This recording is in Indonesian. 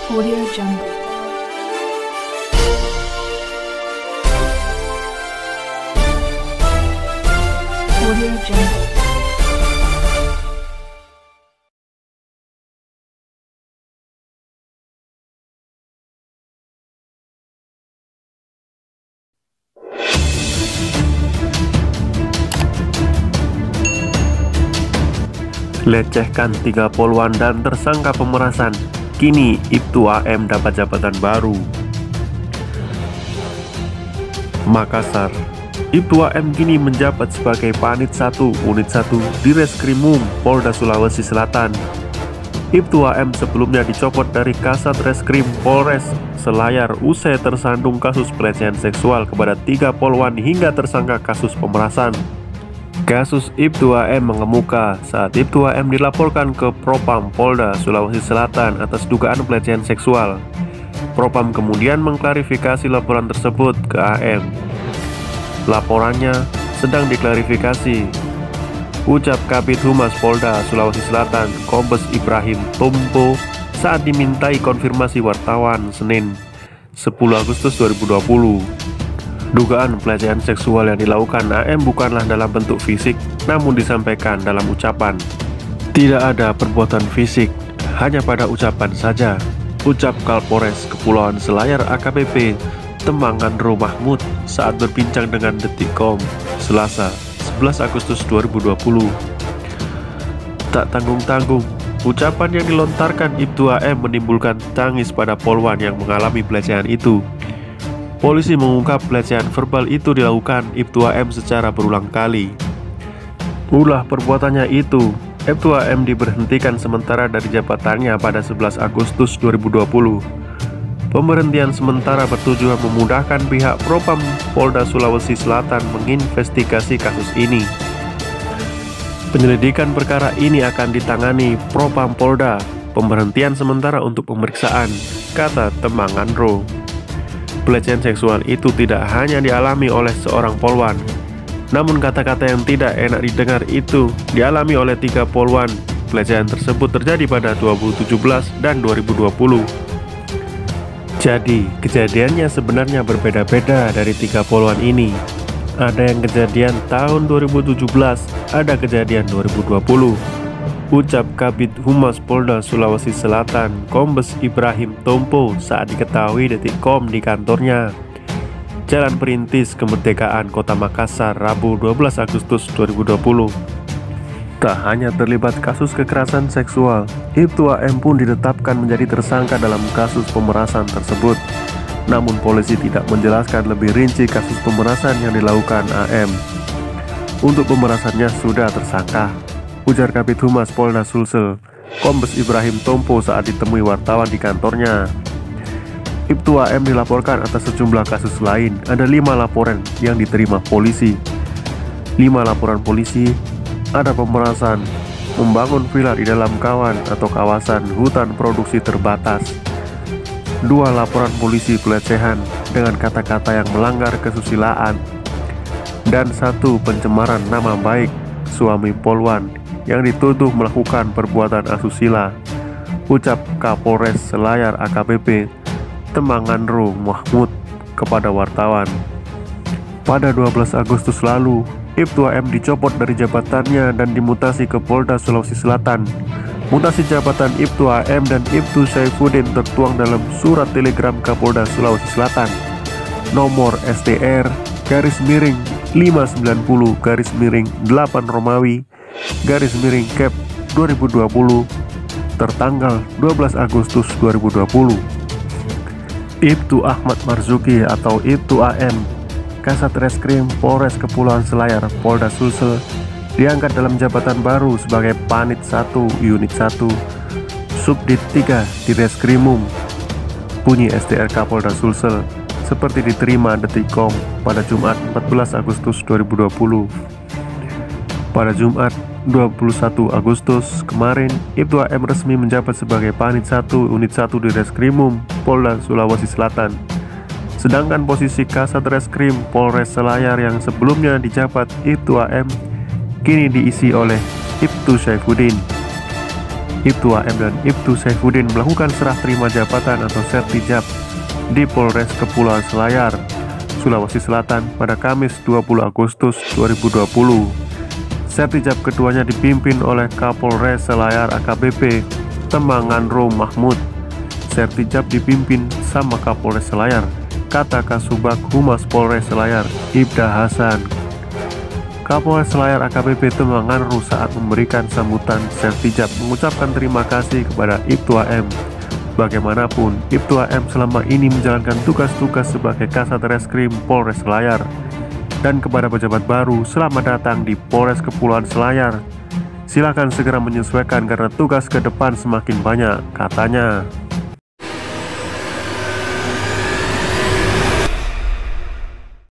Audio Jungle. Audio Jungle. Lecehkan 3 poluan dan tersangka pemerasan. Kini Ibtu AM dapat jabatan baru. Makassar. Ibtu AM kini menjabat sebagai Panit 1 Unit 1 di Reskrimum Polda Sulawesi Selatan. Ibtu AM sebelumnya dicopot dari Kasat Reskrim Polres Selayar usai tersandung kasus pelecehan seksual kepada 3 poluan hingga tersangka kasus pemerasan. Kasus Ibtu AM mengemuka saat Ibtu AM dilaporkan ke Propam Polda Sulawesi Selatan atas dugaan pelecehan seksual. Propam kemudian mengklarifikasi laporan tersebut ke AM. Laporannya sedang diklarifikasi, ucap Kabid Humas Polda Sulawesi Selatan Kombes Ibrahim Tompo saat dimintai konfirmasi wartawan Senin 10 Agustus 2020. Dugaan pelecehan seksual yang dilakukan AM bukanlah dalam bentuk fisik, namun disampaikan dalam ucapan. Tidak ada perbuatan fisik, hanya pada ucapan saja, ucap Kapolres Kepulauan Selayar AKBP Temangandro Mahmud saat berbincang dengan Detikcom Selasa 11 Agustus 2020. Tak tanggung-tanggung, ucapan yang dilontarkan Ibtu AM menimbulkan tangis pada poluan yang mengalami pelecehan itu. Polisi mengungkap pelecehan verbal itu dilakukan Ibtu AM secara berulang kali. Ulah perbuatannya itu, Ibtu AM diberhentikan sementara dari jabatannya pada 11 Agustus 2020. Pemberhentian sementara bertujuan memudahkan pihak Propam Polda Sulawesi Selatan menginvestigasi kasus ini. Penyelidikan perkara ini akan ditangani Propam Polda. Pemberhentian sementara untuk pemeriksaan, kata Temangandro. Pelecehan seksual itu tidak hanya dialami oleh seorang poluan, namun kata-kata yang tidak enak didengar itu dialami oleh 3 poluan. Pelecehan tersebut terjadi pada 2017 dan 2020. Jadi, kejadiannya sebenarnya berbeda-beda dari 3 poluan ini. Ada yang kejadian tahun 2017, ada kejadian 2020. Ucap Kabid Humas Polda Sulawesi Selatan Kombes Ibrahim Tompo saat diketahui Detikcom di kantornya Jalan Perintis Kemerdekaan Kota Makassar Rabu 12 Agustus 2020. Tak hanya terlibat kasus kekerasan seksual, Ibtu AM pun ditetapkan menjadi tersangka dalam kasus pemerasan tersebut. Namun polisi tidak menjelaskan lebih rinci kasus pemerasan yang dilakukan AM. Untuk pemerasannya sudah tersangka, ujar Kabid Humas Polda Sulsel Kombes Ibrahim Tompo saat ditemui wartawan di kantornya. Ibtu AM dilaporkan atas sejumlah kasus lain. Ada 5 laporan yang diterima polisi. 5 laporan polisi, ada pemerasan, membangun villa di dalam kawan atau kawasan hutan produksi terbatas. 2 laporan polisi pelecehan dengan kata-kata yang melanggar kesusilaan. Dan 1 pencemaran nama baik suami poluan yang dituduh melakukan perbuatan asusila, ucap Kapolres Selayar AKBP Temangandro Mahmud kepada wartawan. Pada 12 Agustus lalu, Ibtu AM dicopot dari jabatannya dan dimutasi ke Polda Sulawesi Selatan. Mutasi jabatan Ibtu AM dan Ibtu Saifuddin tertuang dalam surat telegram Kapolda Sulawesi Selatan nomor STR _590_8 Romawi _Cap 2020 tertanggal 12 Agustus 2020. Ibtu Ahmad Marzuki atau Ibtu AM, Kasat Reskrim Polres Kepulauan Selayar Polda Sulsel, diangkat dalam jabatan baru sebagai Panit 1 Unit 1 Subdit 3 di Reskrimum. Bunyi STRK Polda Sulsel seperti diterima Detikcom pada Jumat 14 Agustus 2020. Pada Jumat 21 Agustus kemarin, Ibtu AM resmi menjabat sebagai Panit 1 Unit 1 di Reskrimum Polda Sulawesi Selatan. Sedangkan posisi Kasat Reskrim Polres Selayar yang sebelumnya dijabat Ibtu AM kini diisi oleh Ibtu Saifuddin. Ibtu AM dan Ibtu Saifuddin melakukan serah terima jabatan atau sertijab di Polres Kepulauan Selayar, Sulawesi Selatan pada Kamis 20 Agustus 2020. Sertijab keduanya dipimpin oleh Kapolres Selayar AKBP Temanganro Mahmud. Sertijab dipimpin sama Kapolres Selayar, kata Kasubag Humas Polres Selayar Ibda Hasan. Kapolres Selayar AKBP Temanganro saat memberikan sambutan sertijab mengucapkan terima kasih kepada Ibtu AM. Bagaimanapun, Ibtu AM selama ini menjalankan tugas-tugas sebagai Kasat Reskrim Polres Selayar. Dan kepada pejabat baru, selamat datang di Polres Kepulauan Selayar. Silakan segera menyesuaikan karena tugas ke depan semakin banyak, katanya.